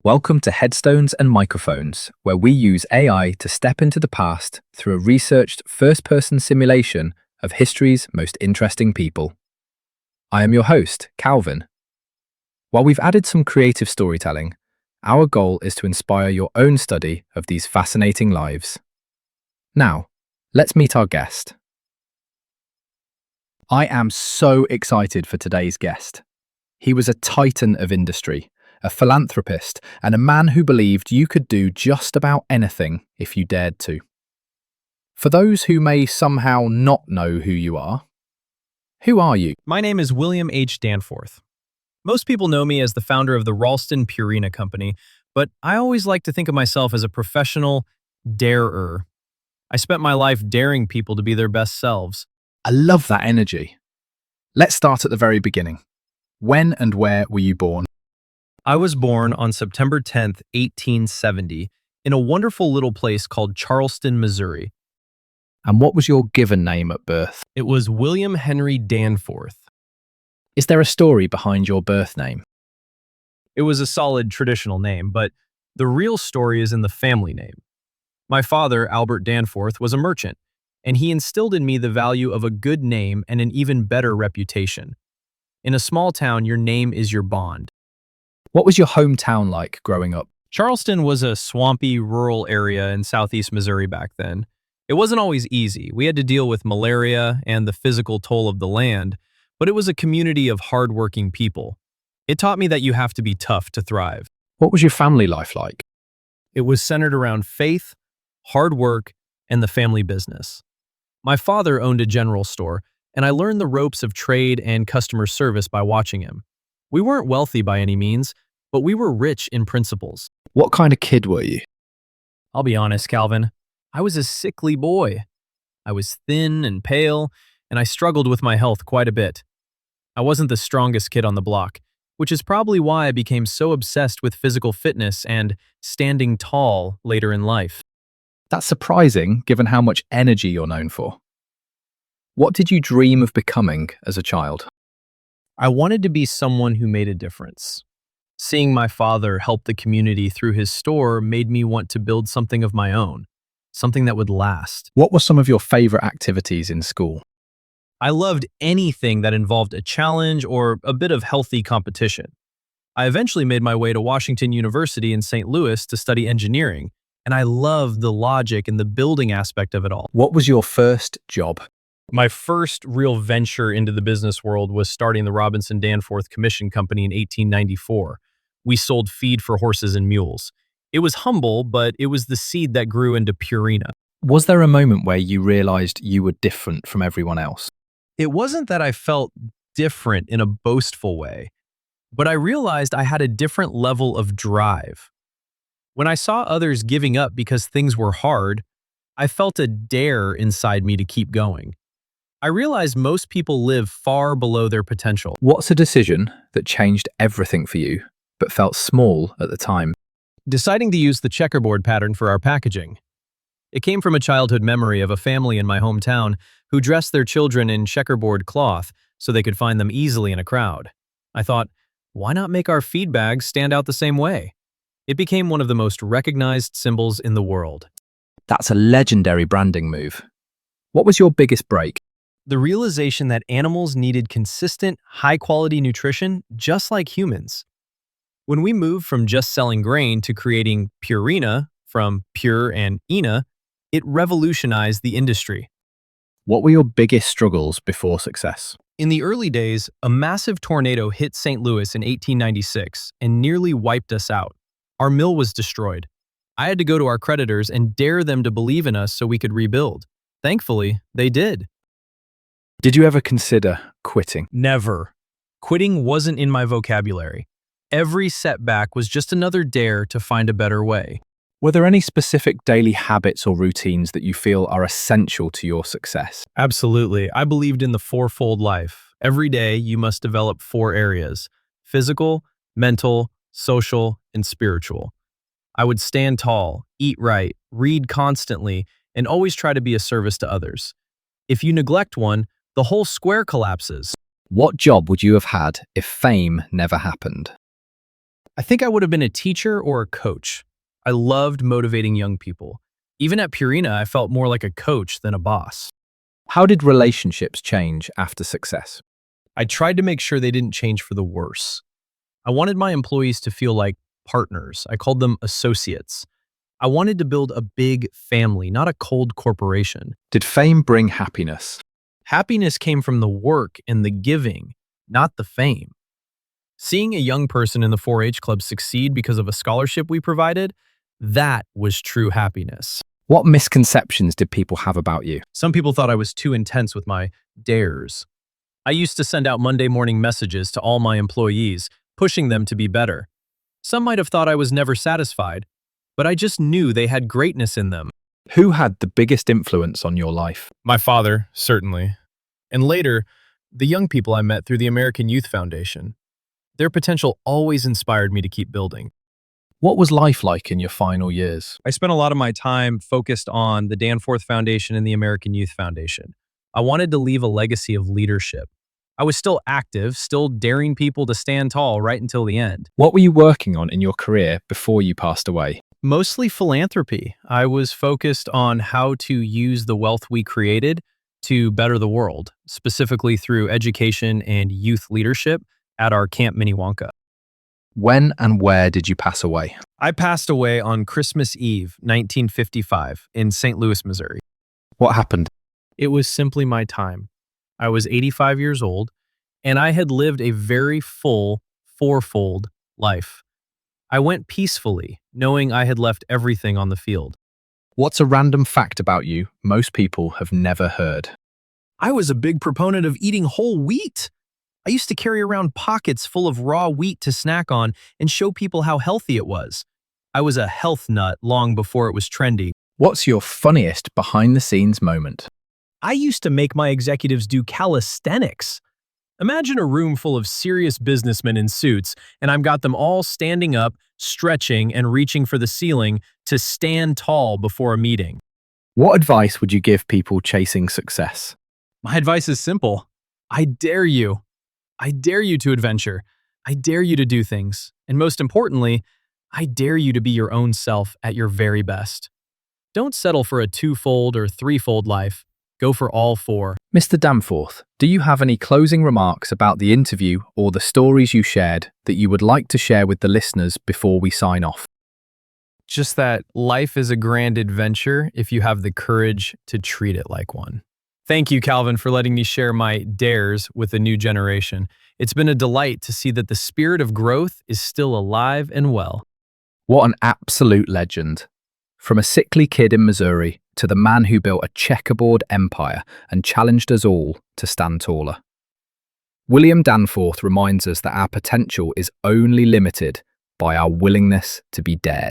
Welcome to Headstones and Microphones, where we use AI to step into the past through a researched first-person simulation of history's most interesting people. I am your host, Calvin. While we've added some creative storytelling, our goal is to inspire your own study of these fascinating lives. Now, let's meet our guest. I am so excited for today's guest. He was a titan of industry, a philanthropist, and a man who believed you could do just about anything if you dared to. For those who may somehow not know who you are, who are you? My name is William H. Danforth. Most people know me as the founder of the Ralston Purina Company, but I always like to think of myself as a professional darer. I spent my life daring people to be their best selves. I love that energy. Let's start at the very beginning. When and where were you born? I was born on September 10th, 1870, in a wonderful little place called Charleston, Missouri. And what was your given name at birth? It was William Henry Danforth. Is there a story behind your birth name? It was a solid traditional name, but the real story is in the family name. My father, Albert Danforth, was a merchant, and he instilled in me the value of a good name and an even better reputation. In a small town, your name is your bond. What was your hometown like growing up? Charleston was a swampy, rural area in southeast Missouri back then. It wasn't always easy. We had to deal with malaria and the physical toll of the land, but it was a community of hardworking people. It taught me that you have to be tough to thrive. What was your family life like? It was centered around faith, hard work, and the family business. My father owned a general store, and I learned the ropes of trade and customer service by watching him. We weren't wealthy by any means, but we were rich in principles. What kind of kid were you? I'll be honest, Calvin. I was a sickly boy. I was thin and pale, and I struggled with my health quite a bit. I wasn't the strongest kid on the block, which is probably why I became so obsessed with physical fitness and standing tall later in life. That's surprising, given how much energy you're known for. What did you dream of becoming as a child? I wanted to be someone who made a difference. Seeing my father help the community through his store made me want to build something of my own, something that would last. What were some of your favorite activities in school? I loved anything that involved a challenge or a bit of healthy competition. I eventually made my way to Washington University in St. Louis to study engineering, and I loved the logic and the building aspect of it all. What was your first job? My first real venture into the business world was starting the Robinson Danforth Commission Company in 1894. We sold feed for horses and mules. It was humble, but it was the seed that grew into Purina. Was there a moment where you realized you were different from everyone else? It wasn't that I felt different in a boastful way, but I realized I had a different level of drive. When I saw others giving up because things were hard, I felt a dare inside me to keep going. I realized most people live far below their potential. What's a decision that changed everything for you, but felt small at the time? Deciding to use the checkerboard pattern for our packaging. It came from a childhood memory of a family in my hometown who dressed their children in checkerboard cloth so they could find them easily in a crowd. I thought, why not make our feed bags stand out the same way? It became one of the most recognized symbols in the world. That's a legendary branding move. What was your biggest break? The realization that animals needed consistent, high-quality nutrition just like humans. When we moved from just selling grain to creating Purina, from pure and ina, it revolutionized the industry. What were your biggest struggles before success? In the early days, a massive tornado hit St. Louis in 1896 and nearly wiped us out. Our mill was destroyed. I had to go to our creditors and dare them to believe in us so we could rebuild. Thankfully, they did. Did you ever consider quitting? Never. Quitting wasn't in my vocabulary. Every setback was just another dare to find a better way. Were there any specific daily habits or routines that you feel are essential to your success? Absolutely. I believed in the fourfold life. Every day, you must develop 4 areas: physical, mental, social, and spiritual. I would stand tall, eat right, read constantly, and always try to be a service to others. If you neglect one, the whole square collapses. What job would you have had if fame never happened? I think I would have been a teacher or a coach. I loved motivating young people. Even at Purina, I felt more like a coach than a boss. How did relationships change after success? I tried to make sure they didn't change for the worse. I wanted my employees to feel like partners. I called them associates. I wanted to build a big family, not a cold corporation. Did fame bring happiness? Happiness came from the work and the giving, not the fame. Seeing a young person in the 4-H club succeed because of a scholarship we provided, that was true happiness. What misconceptions did people have about you? Some people thought I was too intense with my dares. I used to send out Monday morning messages to all my employees, pushing them to be better. Some might have thought I was never satisfied, but I just knew they had greatness in them. Who had the biggest influence on your life? My father, certainly. And later, the young people I met through the American Youth Foundation. Their potential always inspired me to keep building. What was life like in your final years? I spent a lot of my time focused on the Danforth Foundation and the American Youth Foundation. I wanted to leave a legacy of leadership. I was still active, still daring people to stand tall right until the end. What were you working on in your career before you passed away? Mostly philanthropy. I was focused on how to use the wealth we created to better the world, specifically through education and youth leadership at our Camp Minnewanka. When and where did you pass away? I passed away on Christmas Eve, 1955, in St. Louis, Missouri. What happened? It was simply my time. I was 85 years old, and I had lived a very full, fourfold life. I went peacefully, knowing I had left everything on the field. What's a random fact about you most people have never heard? I was a big proponent of eating whole wheat. I used to carry around pockets full of raw wheat to snack on and show people how healthy it was. I was a health nut long before it was trendy. What's your funniest behind-the-scenes moment? I used to make my executives do calisthenics. Imagine a room full of serious businessmen in suits, and I've got them all standing up, stretching, and reaching for the ceiling to stand tall before a meeting. What advice would you give people chasing success? My advice is simple. I dare you. I dare you to adventure. I dare you to do things. And most importantly, I dare you to be your own self at your very best. Don't settle for a twofold or threefold life. Go for all four. Mr. Danforth, do you have any closing remarks about the interview or the stories you shared that you would like to share with the listeners before we sign off? Just that life is a grand adventure if you have the courage to treat it like one. Thank you, Calvin, for letting me share my dares with the new generation. It's been a delight to see that the spirit of growth is still alive and well. What an absolute legend. From a sickly kid in Missouri to the man who built a checkerboard empire and challenged us all to stand taller. William Danforth reminds us that our potential is only limited by our willingness to be dared.